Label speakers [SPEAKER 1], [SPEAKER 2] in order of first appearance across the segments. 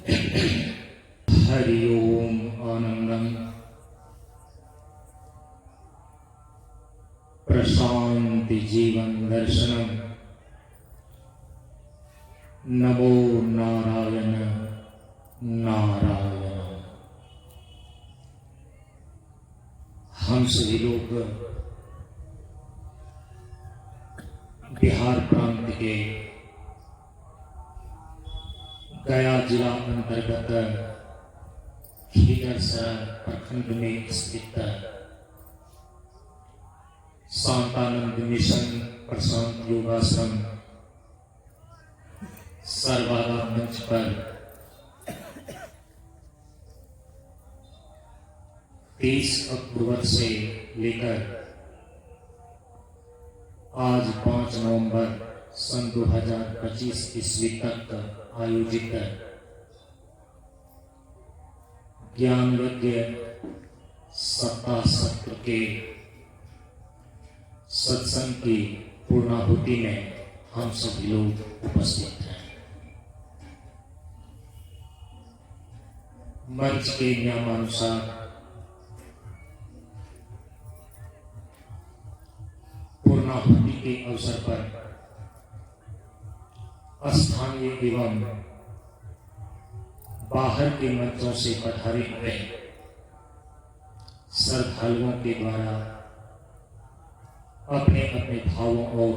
[SPEAKER 1] हरि ओम आनंदम प्रशांति जीवन दर्शनम नमो नारायण नारायण। हम सभी लोग बिहार प्रांत के गया जिला अंतर्गत खीजरसराय प्रखंड में स्थित शांतानंद मिशन प्रशांत योगाश्रम सर्वादा मंच पर 30 अक्टूबर से लेकर आज 5 नवंबर सन 2025 ईस्वी तक आयोजित ज्ञान यज्ञ सप्ताह सत्र के सत्संग की पूर्णाहुति में हम सभी लोग उपस्थित हैं। मंच के नियमानुसार पूर्णाहुति के अवसर पर स्थानीय एवं बाहर के मंचों से पधारे हुए श्रद्धालुओं के द्वारा अपने अपने भावों और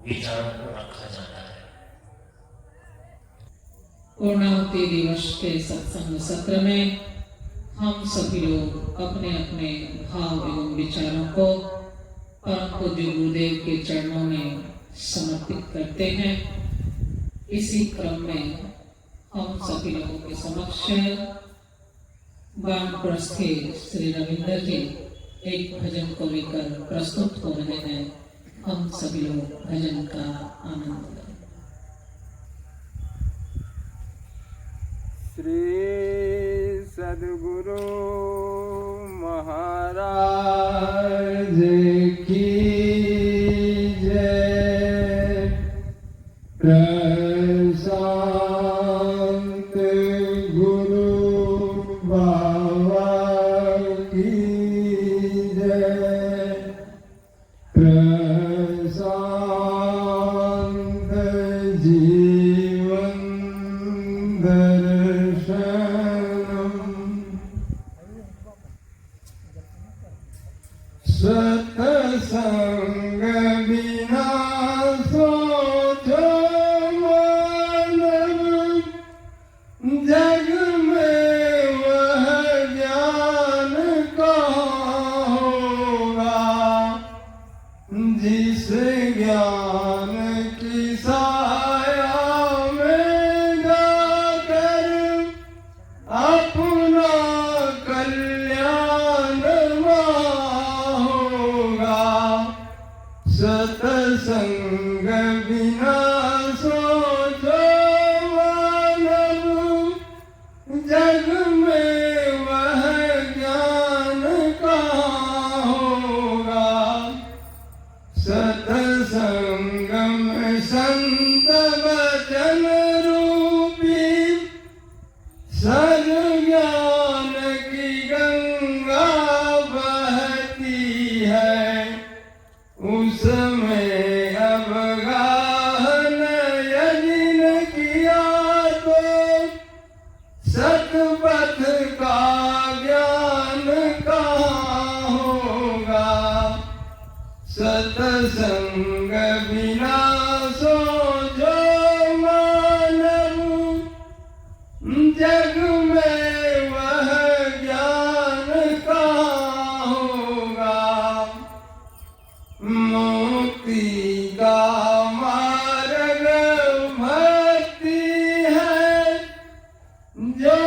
[SPEAKER 1] विचारों को रखा जाता है।
[SPEAKER 2] पूर्णाहुति दिवस के सत्संग सत्र में हम सभी लोग अपने अपने भाव एवं विचारों को परम पूज्य गुरुदेव के चरणों में समर्पित करते हैं। इसी क्रम में हम सभी लोगों के समक्ष वानप्रस्थ के श्री रविंद्र जी एक भजन को लेकर प्रस्तुत हो रहे हैं। हम सभी लोग भजन का आनंद लें।
[SPEAKER 3] श्री सद्गुरु महाराज की जय। प्रशांत गुरु बाबा की जय। प्रशांत जीवन दर्शनम सत्संग बिना सोचो मानव जग में वह ज्ञान कहाँ होगा जिस ज्ञान की साया में गाकर अपना कल्याण होगा। सत्संग बिना सोचो मानव जग में वह ज्ञान कहाँ होगा। सत्संगम संत वचन रूपी सर ज्ञान की गंगा बहती है। उसमें अवगाहन यदि न किया तो सतपथ का ज्ञान कहाँ होगा। सत्संग बिना सोचो मानव जग में वह ज्ञान कहाँ होगा। मुक्ति का मार्ग भक्ति है जो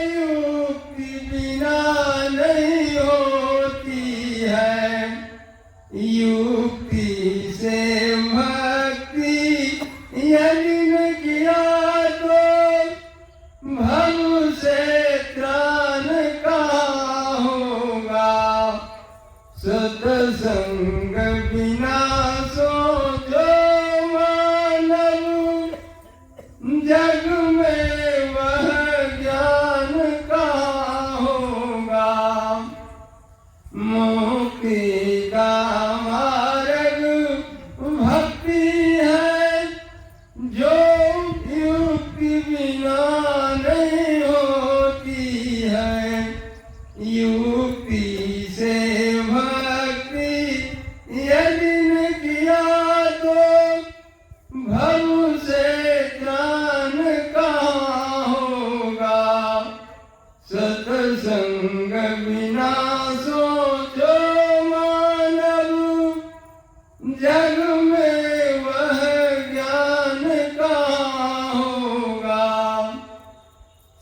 [SPEAKER 3] युक्ति बिना नहीं होती है। युक्ति से भक्ति यदि न किया तो भव से त्राण कहाँ होगा। सत्संग बिना सोचो मानव जग में वह बिना नहीं होती है, युक्ति से भक्ति यदि न किया तो भव से त्राण कहाँ होगा। सत्संग बिना सोचो मानव, जग में वह ज्ञान कहाँ होगा।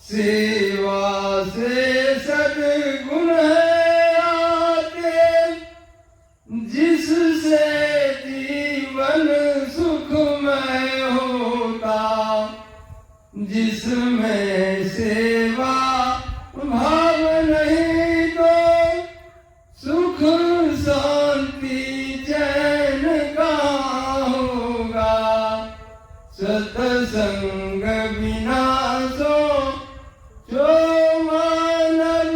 [SPEAKER 3] सेवा से सद्गुण है आते, जिससे जीवन सुखमय होता। जिसमें सेवा भाव नहीं तो सुख शांति चैन कहाँ होगा। सत्संग बिना सोचो मानव,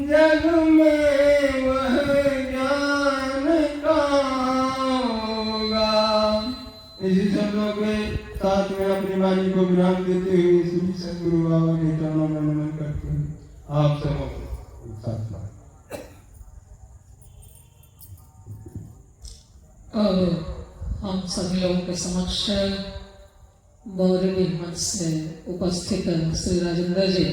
[SPEAKER 3] जग में वह ज्ञान कहाँ होगा। इसी शब्दों के साथ में अपनी वाणी को विराम देते हुए श्री सद्गुरु बाबा के चरणों में नमन करते हैं। आप सबों को साथ में
[SPEAKER 2] अब हम सभी लोगों के समक्ष बौरवी मठ से उपस्थित श्री राजेंद्र जी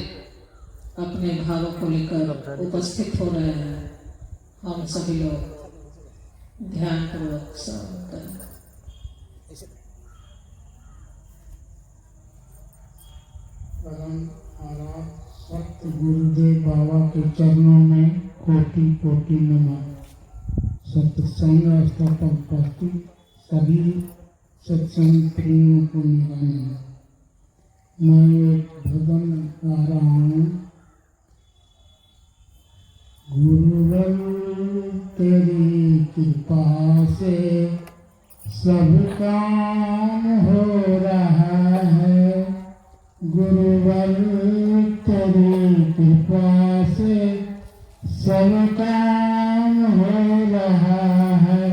[SPEAKER 2] अपने भावों को लेकर उपस्थित हो रहे हैं। हम सभी लोग ध्यान पूर्वक श्रवण करें।
[SPEAKER 4] परम आराध सत्य गुरुदेव बाबा के चरणों में कोटि कोटि नमन। सत्संग स्थल पर उपस्थित सभी सत्संग प्रेमियों को निवारण। मैं एक भजन गा रहा हूँ। गुरुवर तेरी कृपा से सब काम हो रहा है। गुरुवर तेरी कृपा से सब काम हो रहा है।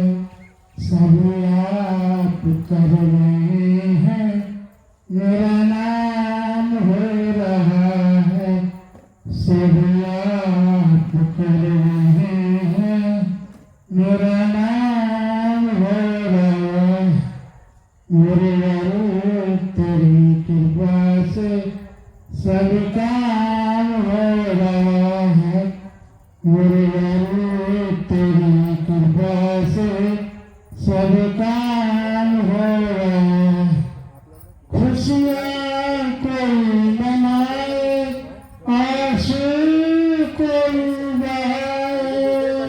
[SPEAKER 4] सब आप कर रहे हैं, मेरा नाम हो रहा है। सब आप कर रहे हैं, मेरा नाम हो रहा है। गुरुवर तेरी कृपा से सब काम हो रहा है। गुरुवर तेरी कृपा से सब काम हो रहा है। खुशियाँ कोई मनाए, आंसू कोई बहाए।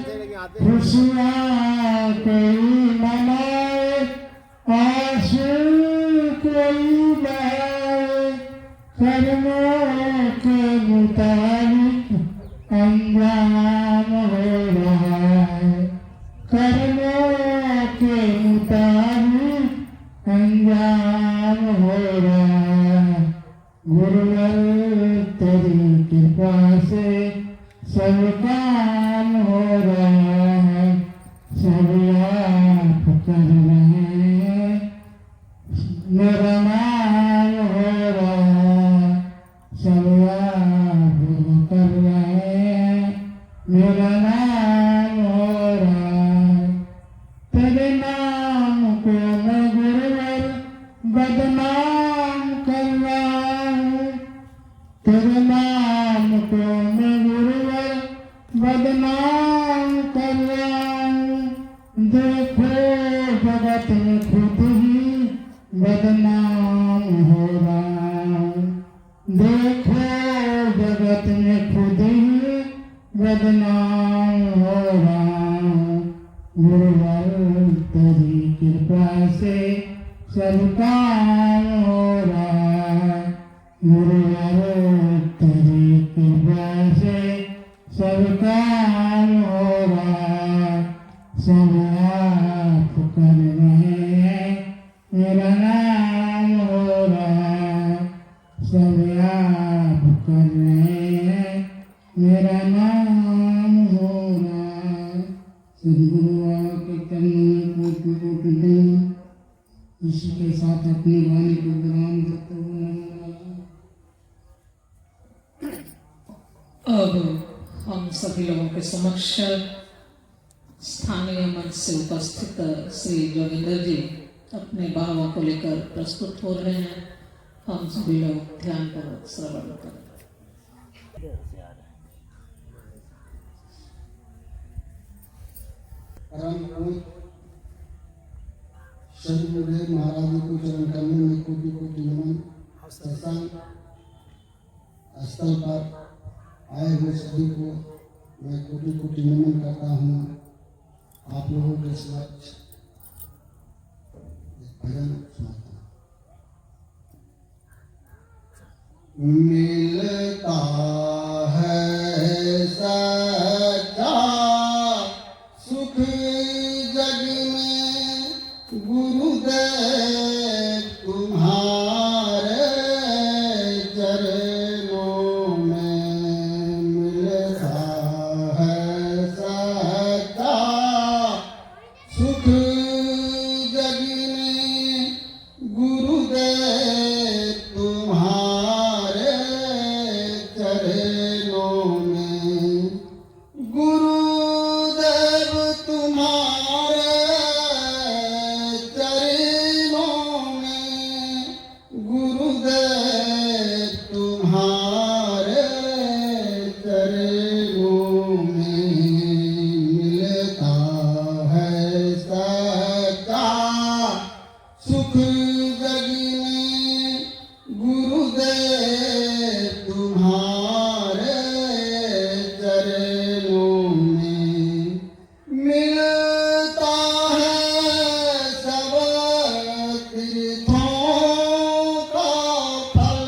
[SPEAKER 4] खुशियाँ कोई मनाए, आंसू कोई बहाए। कर्मों के मुताबिक अंजाम हो रहा है। कर्मों के मुताबिक अंजाम हो रहा है। गुरुवर तेरी कृपा से सब काम हो रहा है। सब आप कर रहे हैं, मेरा नाम हो रहा है। सब आप कर रहे हैं, मेरा नाम हो रहा है। तेरे नाम को मैं गुरुवर बदनाम कर रहा हूँ। तेरे नाम को मैं गुरुवर बदनाम कर रहा हूँ। देखो जगत में खुद ही बदनाम हो रहा हूँ। देखो जगत में खुद ही बदनाम हो रहा हूँ। गुरुवर तेरी कृपा से सब काम हो रहा है। गुरुवर तेरी कृपा से सब काम हो रहा है। सब आप कर रहे हैं, मेरा नाम हो रहा है। सब आप कर रहे हैं, मेरा नाम हो रहा है। श्री गुरु बाबा के चरणों में कोटि कोटि नमन। इसी के साथ अपनी वाणी को विराम देते हुए
[SPEAKER 2] अब हम सभी लोगों के समक्ष स्थानीय मंच से उपस्थित श्री जोगिंदर जी अपने भावों को लेकर प्रस्तुत हो रहे हैं। हम सभी लोग ध्यान पूर्वक श्रवण करें।
[SPEAKER 5] श्री गुरुदेव महाराज जी को चरण कमल में कोटि कोटि नमन। सत्संग स्थल पर आए हुए सभी को मैं कोटि कोटि नमन करता हूँ। आप लोगों के समक्ष भजन सुनाता हूँ। मिलता है सच्चा सुख जग में गुरुदेव तुम्हारे चरणों में। मिलता है सच्चा सुख जग में गुरुदेव तुम्हारे चरणों में। गुरुदेव तुम्हारे चरणों में। गुरुदेव तुम्हारे चरणों में। मिलता है सच्चा सुख जग में गुरुदेव तुम्हारे चरणों में। मिलता है सब तीर्थों का फल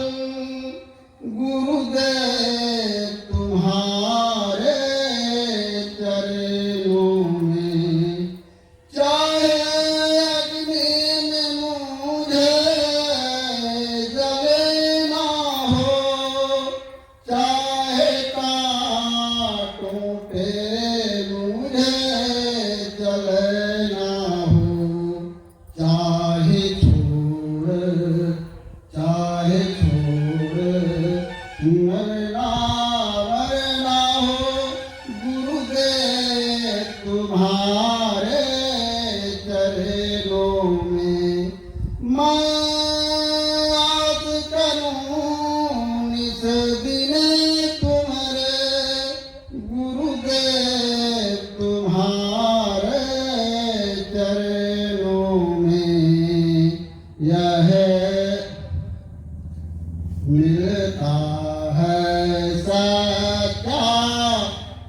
[SPEAKER 5] गुरुदेव तुम्हारे चरणों में। चाहे अग्नि में मुझे जलना हो, चाहे कांटों पे मुझे जलना हो, चाहे छोड़ मरना मरना हो, गुरुदेव तुम्हारे चरणों में। मैं याद करूं निस दिन तुम्हारे गुरुदेव तुम्हारे चरणों में। यह मिलता है सच्चा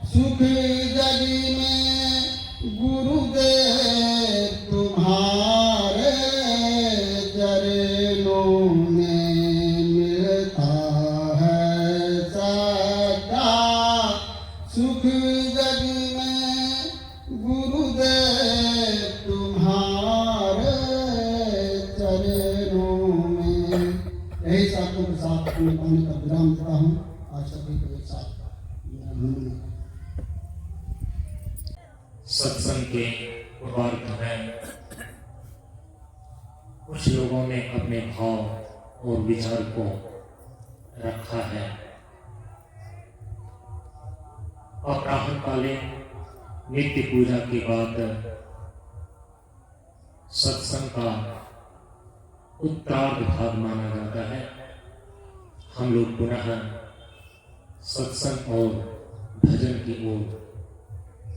[SPEAKER 5] सुख जग में गुरुदेव तुम्हारे चरणों में। मिलता है सच्चा सुख जग में गुरुदेव तुम्हारे चरणों में। यही शब्दों के साथ अपने पानी का विराम देता हूँ। आज सभी को एक साथ मेरा नमन।
[SPEAKER 1] सत्संग के पूर्वार्ध में कुछ लोगों ने अपने भाव और विचार को रखा है। अपराह्नकालीन नित्य पूजा के बाद सत्संग का उत्तरार्ध भाग माना जाता है। हम लोग पुनः सत्संग और भजन की ओर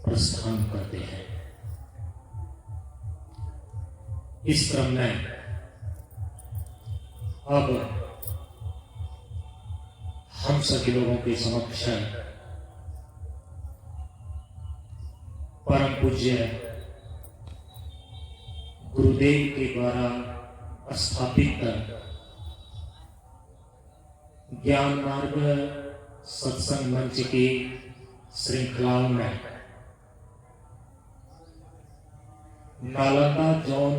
[SPEAKER 1] प्रस्थान करते हैं। इस क्रम में अब हम सभी लोगों के समक्ष परम पूज्य गुरुदेव के द्वारा स्थापित ज्ञान मार्ग सत्संग मंच की श्रृंखलाओं में नालंदा जोन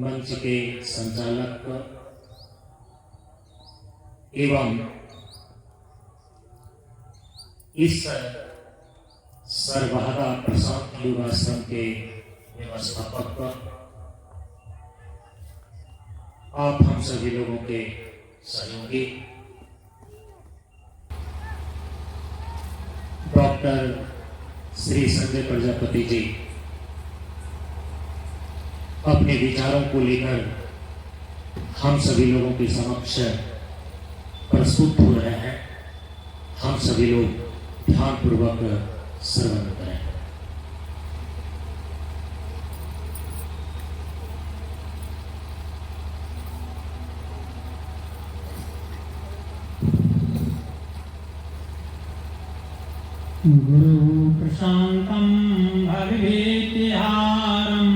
[SPEAKER 1] मंच के संचालक एवं इस सर्वहारा प्रशांत योगाश्रम के व्यवस्थापक आप हम सभी लोगों के सहयोगी डॉक्टर श्री संजय प्रजापति जी अपने विचारों को लेकर हम सभी लोगों के समक्ष प्रस्तुत हो रहे हैं। हम सभी लोग ध्यानपूर्वक श्रवण करें।
[SPEAKER 4] गुरु प्रशांतं भवभीतिहारं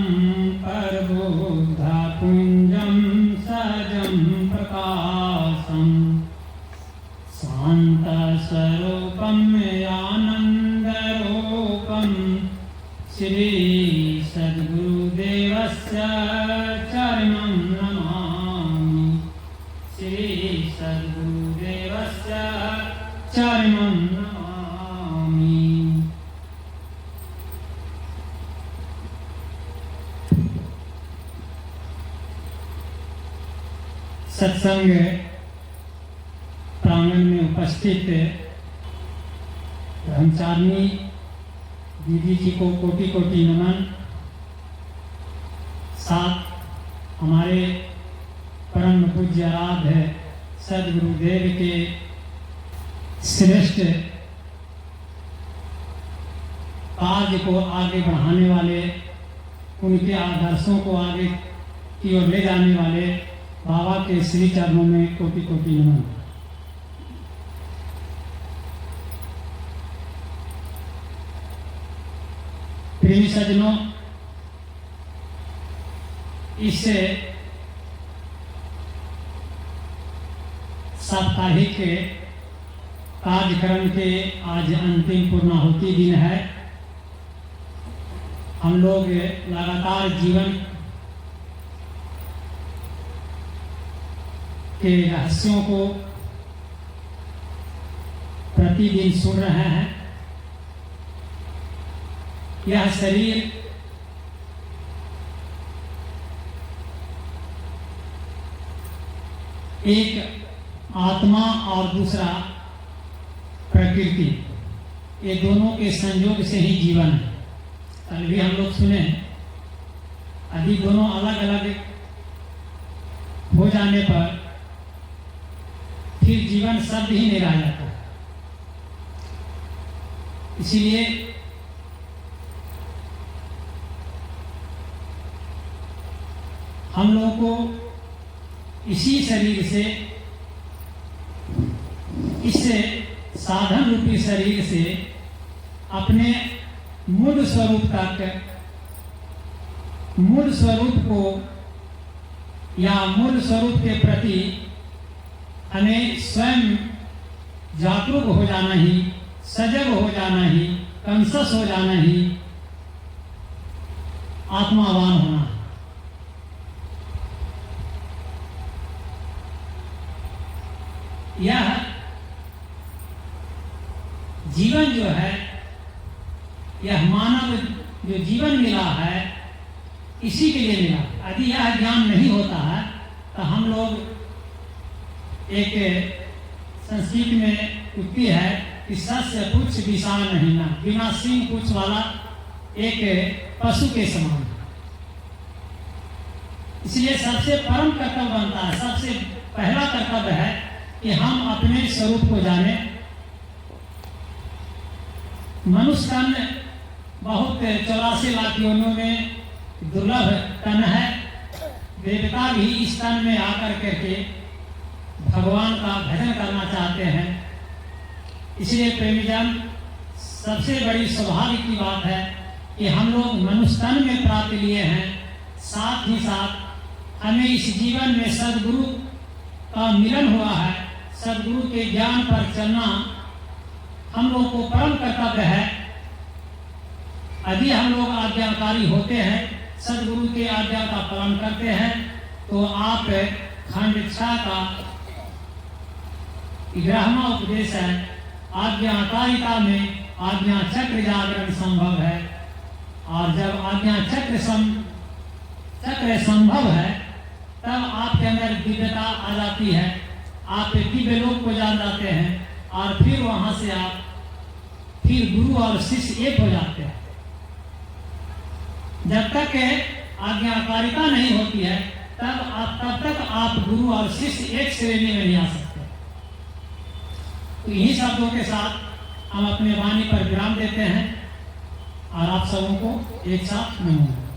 [SPEAKER 4] परबोधापुञ्जं सहजं प्रकाशं शान्तस्वरूपं आनन्दरूपं श्री सद्गुरुदेवस्य चरणं नमामि। श्री सद्गुरुदेवस्य चरणं सत्संग प्रांगण में उपस्थित ब्रह्मचारिणी दीदी जी को कोटि कोटि नमन। साथ हमारे परम पूज्य आराध्य सद्गुरुदेव के श्रेष्ठ कार्य को आगे बढ़ाने वाले, उनके आदर्शों को आगे की ओर ले जाने वाले बाबा के श्री चरणों में कोटि कोटि नमन। प्रिय सज्जनों, इस साप्ताहिक कार्यक्रम के आज अंतिम पूर्णाहुति दिन है। हम लोग लगातार जीवन के रहस्यों को प्रतिदिन सुन रहे हैं। यह शरीर एक आत्मा और दूसरा प्रकृति, ये दोनों के संयोग से ही जीवन है। कल भी हम लोग सुने, यदि दोनों अलग अलग हो जाने पर फिर जीवन शब्द ही नहीं रह जाता। इसीलिए हम लोगों को इसी शरीर से, इस साधन रूपी शरीर से अपने मूल स्वरूप तक, मूल स्वरूप को या मूल स्वरूप के प्रति हमें स्वयं जागरूक हो जाना ही, सजग हो जाना ही, कॉन्शस हो जाना ही आत्मावान होना है। यह जीवन जो है, यह मानव जो जीवन मिला है, इसी के लिए मिला। यदि यह ज्ञान नहीं होता है तो हम लोग, एक संस्कृत में उक्ति है कि सस्य पुच्छ विशाल नहीं ना, बिना सिंह पुच्छ वाला एक पशु के समान। इसलिए सबसे परम कर्तव्य बनता है, सबसे पहला कर्तव्य है कि हम अपने स्वरूप को जाने। मनुष्य तन बहुत 84 लाख योनियों में दुर्लभ तन है। देवता भी इस तन में आकर करके भगवान का भजन करना चाहते हैं। इसलिए प्रेमीजन, सबसे बड़ी सौभाग्य की बात है कि हम लोग मनुष्य तन में प्राप्त लिए हैं। साथ ही साथ हमें इस जीवन में सद्गुरु का मिलन हुआ है। सद्गुरु के ज्ञान पर चलना हम लोग को परम कर्तव्य है। यदि हम लोग आज्ञाकारी होते हैं, सद्गुरु के आज्ञा का पालन करते हैं, तो आप खंड 6 का 11वां उपदेश है, आज्ञाकारिता में आज्ञा चक्र जागरण संभव है। और जब आज्ञा चक्र संभव है, तब आपके अंदर दिव्यता आ जाती है। आप दिव्य लोक को जान जाते हैं और फिर वहां से आप फिर गुरु और शिष्य एक हो जाते हैं। जब तक आज्ञाकारिता नहीं होती है तब तक आप गुरु और शिष्य एक श्रेणी में नहीं आ सकते। तो इन्हीं शब्दों के साथ हम अपने वाणी पर विराम देते हैं और आप सबों को एक साथ नमो।